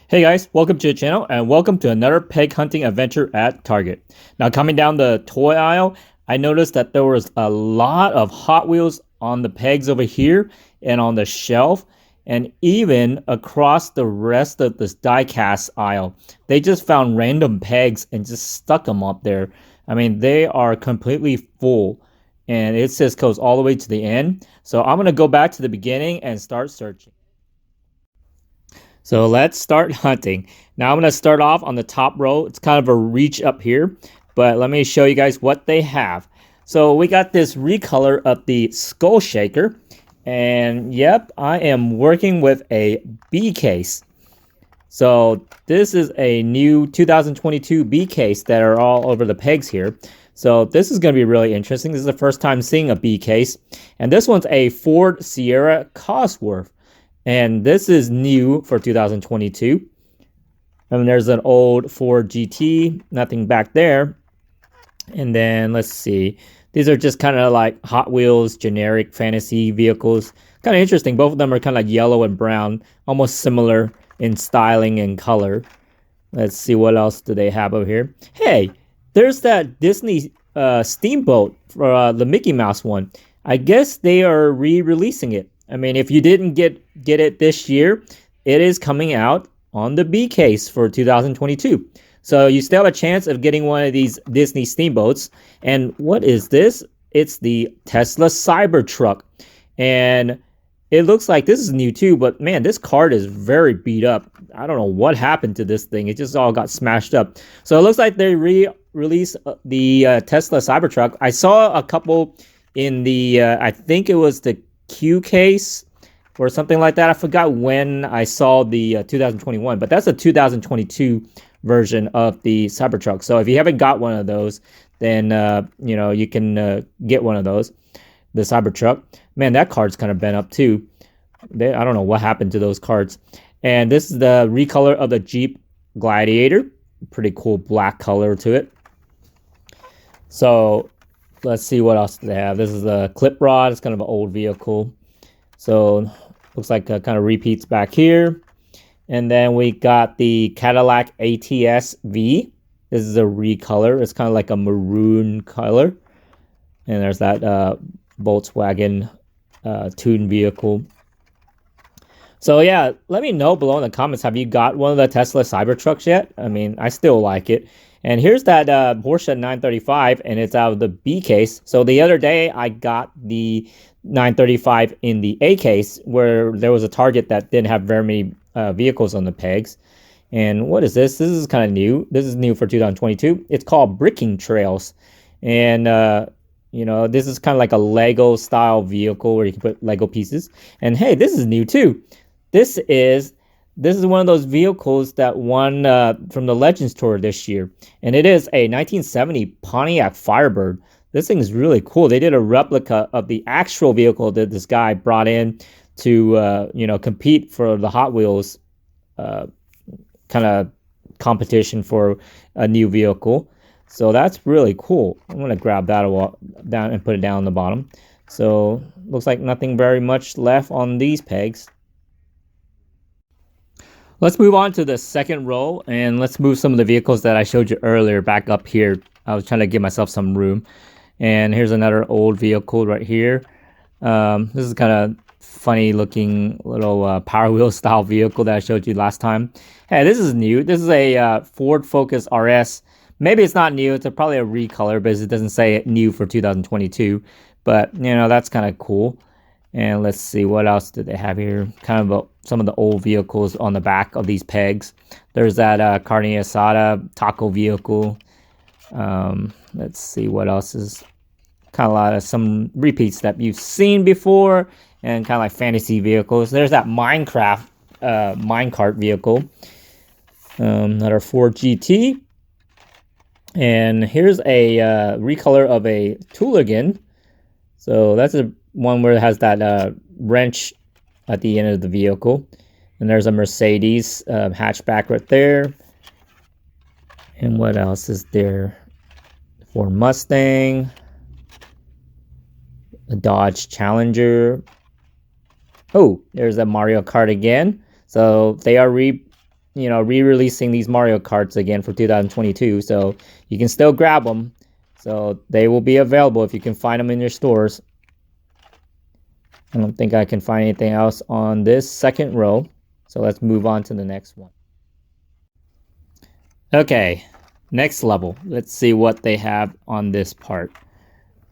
Hey guys, welcome to the channel and welcome to another peg hunting adventure at Target. Now coming down the toy aisle, I noticed that there was a lot of Hot Wheels on the pegs over here and on the shelf and even across the rest of this diecast aisle. They just found random pegs and just stuck them up there. I mean, they are completely full and it just goes all the way to the end. So I'm going to go back to the beginning and start searching. So let's start hunting. Now I'm going to start off on the top row. It's kind of a reach up here, but let me show you guys what they have. So we got this recolor of the Skull Shaker. And yep, I am working with a B case. So this is a new 2022 B case that are all over the pegs here. So this is going to be really interesting. This is the first time seeing a B case. And this one's a Ford Sierra Cosworth. And this is new for 2022. And there's an old Ford GT, nothing back there. And then let's see. These are just kind of like Hot Wheels, generic fantasy vehicles. Kind of interesting. Both of them are kind of yellow and brown, almost similar in styling and color. Let's see what else do they have over here. Hey, there's that Disney Steamboat for the Mickey Mouse one. I guess they are re-releasing it. I mean, if you didn't get it this year, it is coming out on the B case for 2022. So you still have a chance of getting one of these Disney Steamboats. And what is this? It's the Tesla Cybertruck. And it looks like this is new too, but man, this card is very beat up. I don't know what happened to this thing. It just all got smashed up. So it looks like they re-released the Tesla Cybertruck. I saw a couple in the, I think it was the Q case or something like that. I forgot when I saw the 2021, but that's a 2022 version of the Cybertruck. So if you haven't got one of those, then you can get one of those. The Cybertruck, man, that card's kind of bent up too. I don't know what happened to those cards. And this is the recolor of the Jeep Gladiator. Pretty cool black color to it. So let's see what else they have. This is a clip rod. It's kind of an old vehicle. So looks like kind of repeats back here. And then we got the Cadillac ATS-V. This is a recolor. It's kind of like a maroon color. And there's that Volkswagen tuned vehicle. So yeah, let me know below in the comments. Have you got one of the Tesla Cybertrucks yet? I mean, I still like it. And here's that Porsche 935, and it's out of the B case. So the other day, I got the 935 in the A case, where there was a Target that didn't have very many vehicles on the pegs. And what is this? This is kind of new. This is new for 2022. It's called Bricking Trails. And, this is kind of like a Lego style vehicle where you can put Lego pieces. And hey, this is new too. This is one of those vehicles that won from the Legends Tour this year. And it is a 1970 Pontiac Firebird. This thing is really cool. They did a replica of the actual vehicle that this guy brought in to, compete for the Hot Wheels kind of competition for a new vehicle. So that's really cool. I'm going to grab that down and put it down on the bottom. So looks like nothing very much left on these pegs. Let's move on to the second row, and let's move some of the vehicles that I showed you earlier back up here. I was trying to give myself some room. And here's another old vehicle right here. This is kind of funny looking little Power Wheel style vehicle that I showed you last time. Hey, this is new. This is a Ford Focus RS. Maybe it's not new. It's probably a recolor, but it doesn't say new for 2022. But, that's kind of cool. And let's see, what else do they have here? Kind of some of the old vehicles on the back of these pegs. There's that carne asada taco vehicle. Let's see what else is kind of a lot of some repeats that you've seen before and kind of like fantasy vehicles. There's that Minecraft minecart vehicle. Another Ford GT. And here's a recolor of a Tooligan. So that's a one where it has that wrench at the end of the vehicle. And there's a Mercedes hatchback right there. And what else is there? Ford Mustang. A Dodge Challenger. Oh, there's a Mario Kart again. So they are re-releasing these Mario Karts again for 2022, so you can still grab them. So they will be available if you can find them in your stores. I don't think I can find anything else on this second row, so let's move on to the next one. Okay, next level. Let's see what they have on this part.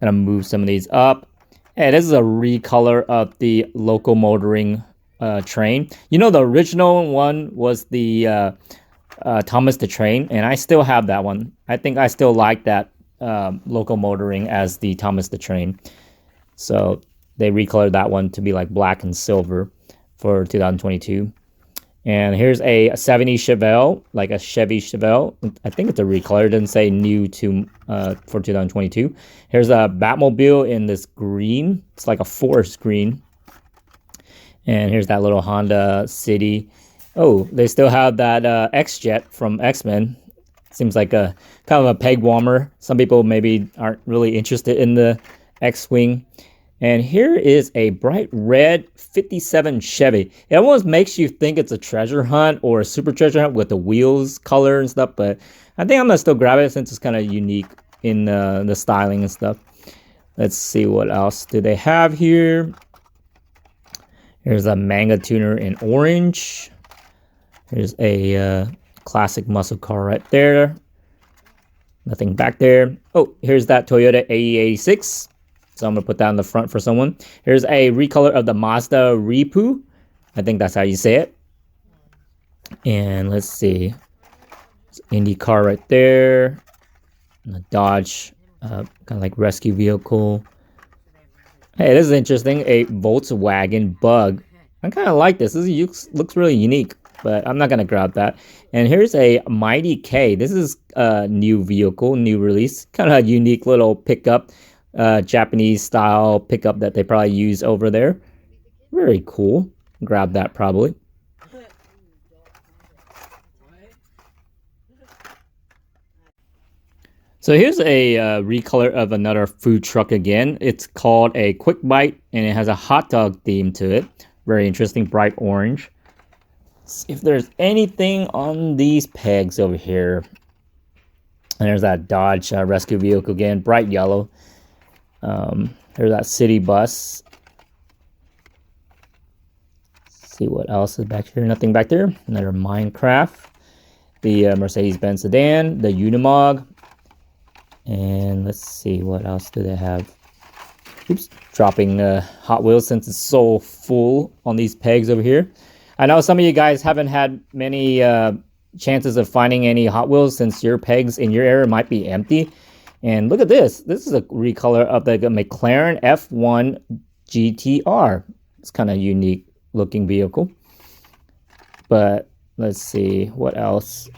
Gonna move some of these up. Hey, this is a recolor of the locomotoring train. You know, the original one was the Thomas the Train, and I still have that one. I think I still like that locomotoring as the Thomas the Train. So they recolored that one to be like black and silver for 2022. And here's a 70 Chevelle, like a Chevy Chevelle. I think it's a recolor. It doesn't say new to for 2022. Here's a Batmobile in this green. It's like a forest green. And here's that little Honda City. Oh, they still have that X-Jet from X-Men. Seems like a kind of a peg warmer. Some people maybe aren't really interested in the X-Wing. And here is a bright red 57 Chevy. It almost makes you think it's a treasure hunt or a super treasure hunt with the wheels color and stuff. But I think I'm going to still grab it since it's kind of unique in the styling and stuff. Let's see what else do they have here. Here's a Manga Tuner in orange. Here's a classic muscle car right there. Nothing back there. Oh, here's that Toyota AE86. So I'm going to put that in the front for someone. Here's a recolor of the Mazda Ripu. I think that's how you say it. And let's see. It's Indy car right there. And a Dodge, kind of like rescue vehicle. Hey, this is interesting. A Volkswagen Bug. I kind of like this. This looks really unique, but I'm not going to grab that. And here's a Mighty K. This is a new vehicle, new release. Kind of a unique little pickup. Japanese style pickup that they probably use over there. Very cool. Grab that probably. So here's a recolor of another food truck again. It's called a Quick Bite and it has a hot dog theme to it. Very interesting, bright orange. Let's see if there's anything on these pegs over here. And there's that Dodge rescue vehicle again, bright yellow. There's that city bus. Let's see what else is back here. Nothing back there. Another Minecraft. The Mercedes-Benz sedan. The Unimog. And let's see what else do they have. Oops. Dropping Hot Wheels since it's so full on these pegs over here. I know some of you guys haven't had many chances of finding any Hot Wheels since your pegs in your area might be empty. And look at this. This is a recolor of the McLaren F1 GTR. It's kind of unique looking vehicle. But let's see what else.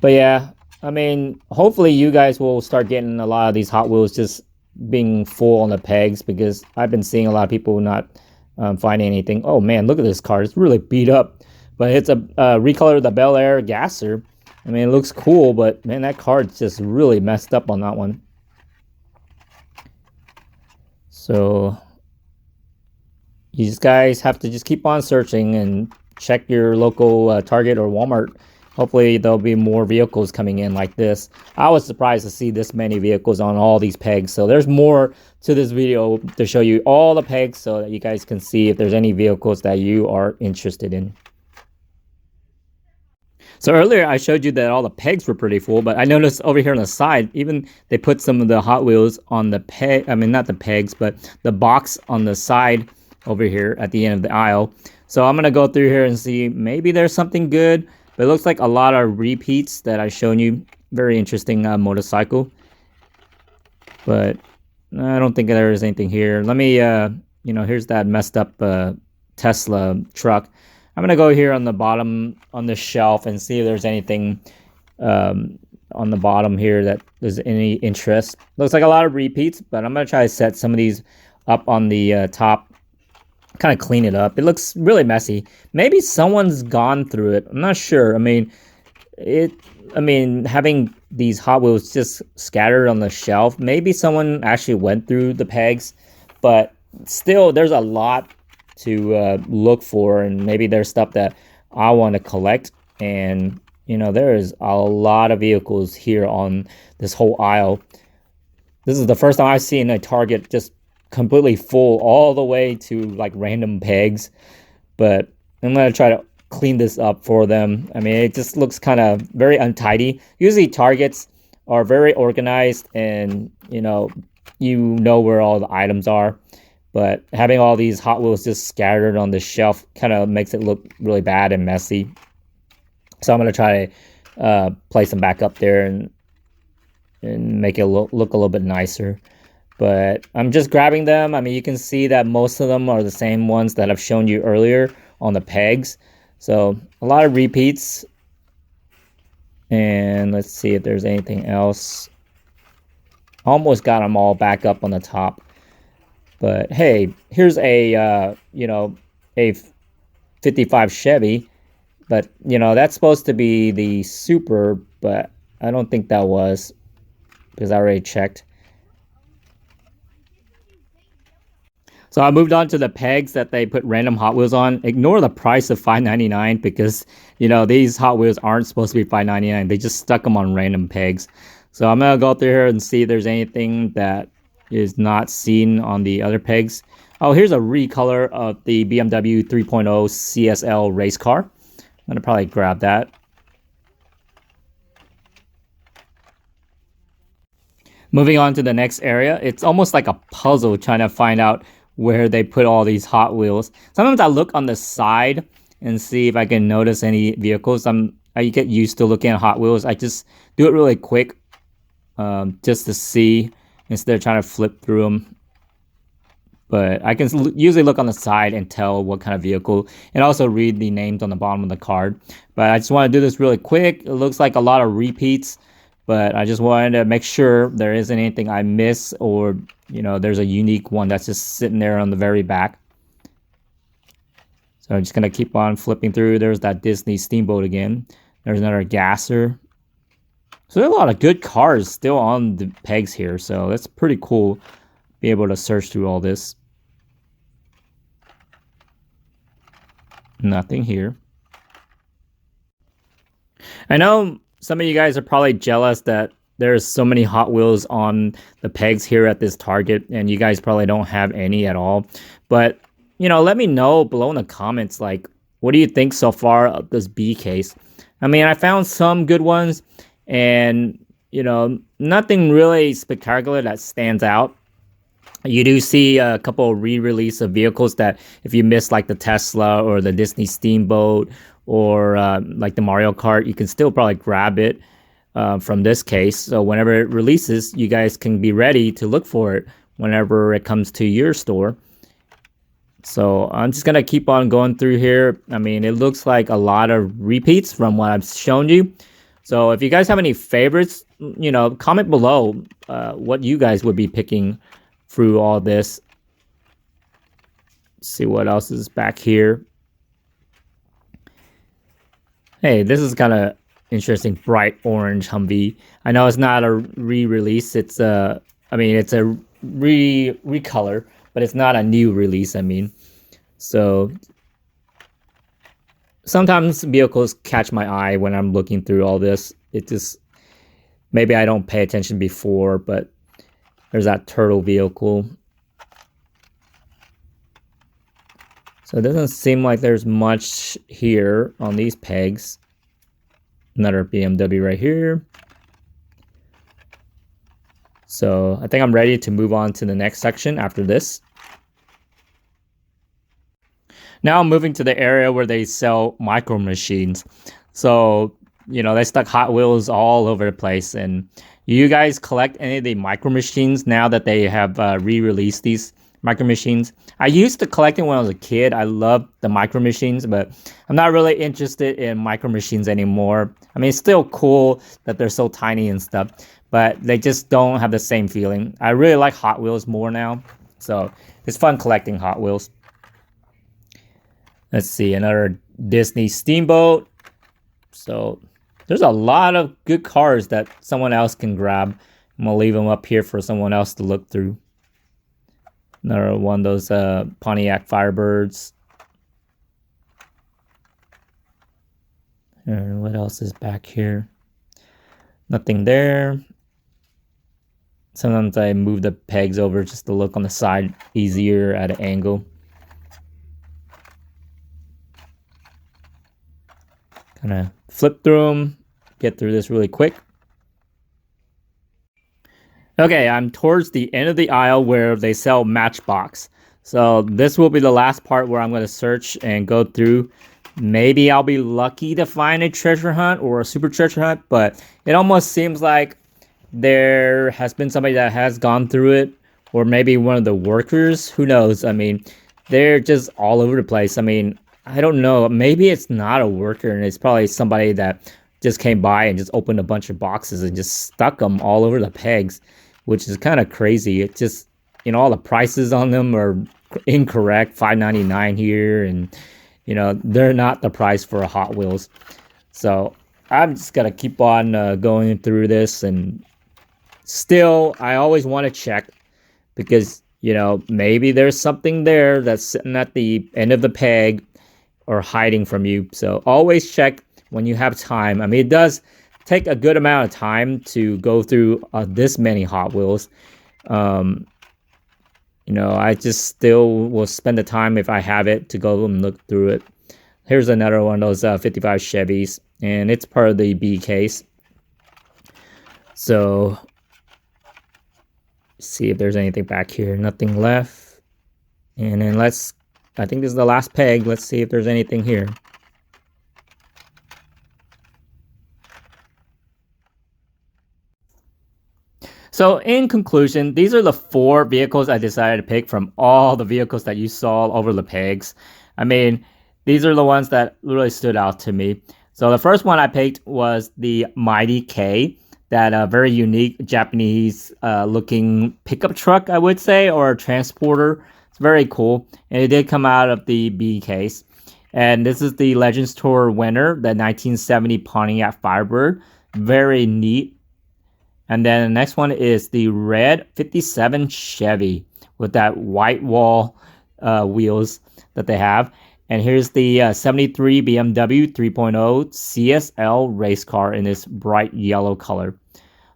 But yeah, I mean, hopefully you guys will start getting a lot of these Hot Wheels just being full on the pegs, because I've been seeing a lot of people not finding anything. Oh man, look at this car. It's really beat up. But it's a recolor of the Bel Air Gasser. I mean, it looks cool, but man, that card's just really messed up on that one. So you guys have to just keep on searching and check your local Target or Walmart. Hopefully there'll be more vehicles coming in like this. I was surprised to see this many vehicles on all these pegs. So there's more to this video to show you all the pegs so that you guys can see if there's any vehicles that you are interested in. So earlier I showed you that all the pegs were pretty full, but I noticed over here on the side, even they put some of the Hot Wheels on the peg, I mean not the pegs, but the box on the side over here at the end of the aisle. So I'm going to go through here and see maybe there's something good, but it looks like a lot of repeats that I've shown you. Very interesting motorcycle. But I don't think there is anything here. Let me, here's that messed up Tesla truck. I'm going to go here on the bottom on the shelf and see if there's anything on the bottom here that there's any interest. Looks like a lot of repeats, but I'm going to try to set some of these up on the top, kind of clean it up. It looks really messy. Maybe someone's gone through it. I'm not sure. I mean, having these Hot Wheels just scattered on the shelf, maybe someone actually went through the pegs, but still there's a lot to look for, and maybe there's stuff that I want to collect. And you know, there is a lot of vehicles here on this whole aisle. This is the first time I've seen a Target just completely full all the way to like random pegs. But I'm gonna try to clean this up for them. I mean, it just looks kind of very untidy. Usually Targets are very organized, and you know where all the items are. But having all these Hot Wheels just scattered on the shelf kind of makes it look really bad and messy. So I'm gonna try to place them back up there and make it look a little bit nicer. But I'm just grabbing them. I mean, you can see that most of them are the same ones that I've shown you earlier on the pegs. So a lot of repeats. And let's see if there's anything else. Almost got them all back up on the top. But hey, here's a a 55 Chevy. But you know, that's supposed to be the Super, but I don't think that was, because I already checked. So I moved on to the pegs that they put random Hot Wheels on. Ignore the price of $5.99 because, you know, these Hot Wheels aren't supposed to be $5.99. They just stuck them on random pegs. So I'm going to go through here and see if there's anything that is not seen on the other pegs. Oh, here's a recolor of the BMW 3.0 CSL race car. I'm going to probably grab that. Moving on to the next area. It's almost like a puzzle trying to find out where they put all these Hot Wheels. Sometimes I look on the side and see if I can notice any vehicles. I get used to looking at Hot Wheels. I just do it really quick, just to see instead of trying to flip through them. But I can usually look on the side and tell what kind of vehicle, and also read the names on the bottom of the card. But I just want to do this really quick. It looks like a lot of repeats, but I just wanted to make sure there isn't anything I miss, or you know, there's a unique one that's just sitting there on the very back. So I'm just gonna keep on flipping through. There's that Disney Steamboat again. There's another Gasser. So there are a lot of good cars still on the pegs here, so that's pretty cool. Be able to search through all this. Nothing here. I know some of you guys are probably jealous that there's so many Hot Wheels on the pegs here at this Target, and you guys probably don't have any at all. But, you know, let me know below in the comments, like, what do you think so far of this B case? I mean, I found some good ones, and, you know, nothing really spectacular that stands out. You do see a couple of re-release of vehicles that if you miss like the Tesla or the Disney Steamboat or like the Mario Kart, you can still probably grab it from this case. So whenever it releases, you guys can be ready to look for it whenever it comes to your store. So I'm just going to keep on going through here. I mean, it looks like a lot of repeats from what I've shown you. So if you guys have any favorites, you know, comment below what you guys would be picking through all this. Let's see what else is back here. Hey, this is kind of interesting, bright orange Humvee. I know it's not a re-release. It's a recolor, but it's not a new release. I mean, so sometimes vehicles catch my eye when I'm looking through all this. It just, maybe I don't pay attention before, but there's that turtle vehicle. So it doesn't seem like there's much here on these pegs. Another BMW right here. So I think I'm ready to move on to the next section after this. Now I'm moving to the area where they sell micro machines. So, you know, they stuck Hot Wheels all over the place. And you guys collect any of the micro machines now that they have re-released these micro machines? I used to collect them when I was a kid. I loved the micro machines, but I'm not really interested in micro machines anymore. I mean, it's still cool that they're so tiny and stuff, but they just don't have the same feeling. I really like Hot Wheels more now, so it's fun collecting Hot Wheels. Let's see, another Disney Steamboat. So there's a lot of good cars that someone else can grab. I'm gonna leave them up here for someone else to look through. Another one of those Pontiac Firebirds. And what else is back here? Nothing there. Sometimes I move the pegs over just to look on the side easier at an angle. Kind of flip through them, get through this really quick. Okay, I'm towards the end of the aisle where they sell Matchbox. So this will be the last part where I'm going to search and go through. Maybe I'll be lucky to find a treasure hunt or a super treasure hunt, but it almost seems like there has been somebody that has gone through it, or maybe one of the workers. Who knows? I mean, they're just all over the place. I mean, I don't know. Maybe it's not a worker and it's probably somebody that just came by and just opened a bunch of boxes and just stuck them all over the pegs, which is kind of crazy. It just, all the prices on them are incorrect. $5.99 here, and they're not the price for a Hot Wheels. So I'm just gonna keep on going through this, and still I always want to check because maybe there's something there that's sitting at the end of the peg or hiding from you. So always check when you have time. I mean, it does take a good amount of time to go through this many Hot Wheels. I just still will spend the time if I have it to go and look through it. Here's another one of those 55 Chevys, and it's part of the B case. So, see if there's anything back here. Nothing left. And then I think this is the last peg. Let's see if there's anything here. So in conclusion, these are the 4 vehicles I decided to pick from all the vehicles that you saw over the pegs. I mean, these are the ones that really stood out to me. So the first one I picked was the Mighty K, that very unique Japanese looking pickup truck, I would say, or a transporter. It's very cool. And it did come out of the B case. And this is the Legends Tour winner, the 1970 Pontiac Firebird. Very neat. And then the next one is the red 57 Chevy with that white wall wheels that they have. And here's the 73 BMW 3.0 CSL race car in this bright yellow color.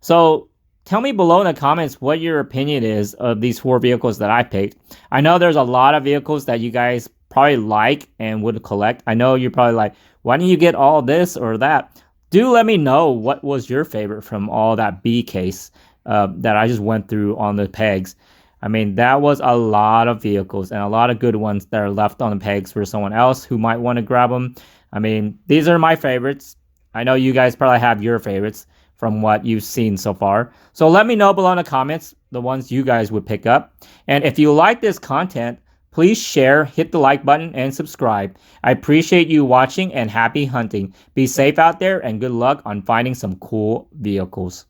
So tell me below in the comments what your opinion is of these 4 vehicles that I picked. I know there's a lot of vehicles that you guys probably like and would collect. I know you're probably like, why don't you get all this or that? Do let me know what was your favorite from all that B case that I just went through on the pegs. I mean, that was a lot of vehicles and a lot of good ones that are left on the pegs for someone else who might want to grab them. I mean, these are my favorites. I know you guys probably have your favorites from what you've seen so far. So let me know below in the comments the ones you guys would pick up. And if you like this content, please share, hit the like button, and subscribe. I appreciate you watching and happy hunting. Be safe out there and good luck on finding some cool vehicles.